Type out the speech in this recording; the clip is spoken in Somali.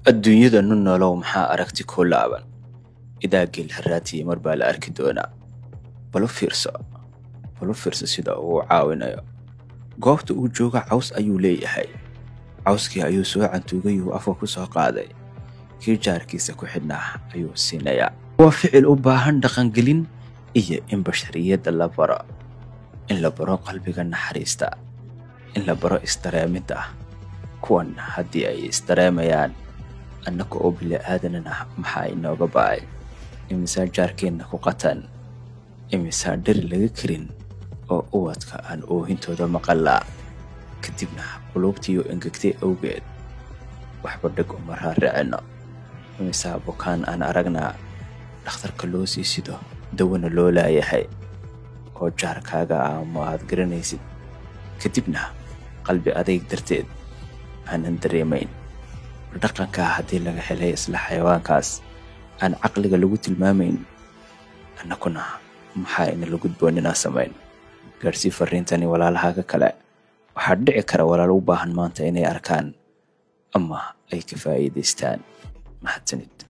الدنيا نون لو محا أركتي كل لعبا إذا قيل هراتي مربال أركدونا بلو فيرسو سيدا هو عاونا قوفت او جوغا عوس أيو ليهاي عوسكي أيو سوى عن توغيو أفوكو سوقادي كي جاركيسا كوحدناه أيو سينايا وفعل أباهن دقنقلين إيا إن بشرية اللبرا إن لبرا قلبك النحريستا إن لبرا استرامتا كون هدي أي استراميان أنك أوبلي آدننا محاي نوغا باي إمسان جاركين نكو قطن إمسان دير لغكرين oo uwadka aan oohintooda maqalaa kadibna qulubtiyo engegtay awgeed waxba dhig uma raacino imisa bukaan aan aragnaa dhakhtarka loo sii sido dawana loo laayahay oo jaarkaaga ama aad garanaysid kadibna qalbi adayg darteed aanan dareemayn dhaqanka haddii laga helay isla xayawaankaas aan caqliga lagu tilmaamayn annakuna maxaa in lagu gudboonina samayn gaarsi fariintani walaalahaaga kale waxaa dhici kara walaal u baahan maanta inay arkaan ama ay ka faa'iideystaan mahadsanid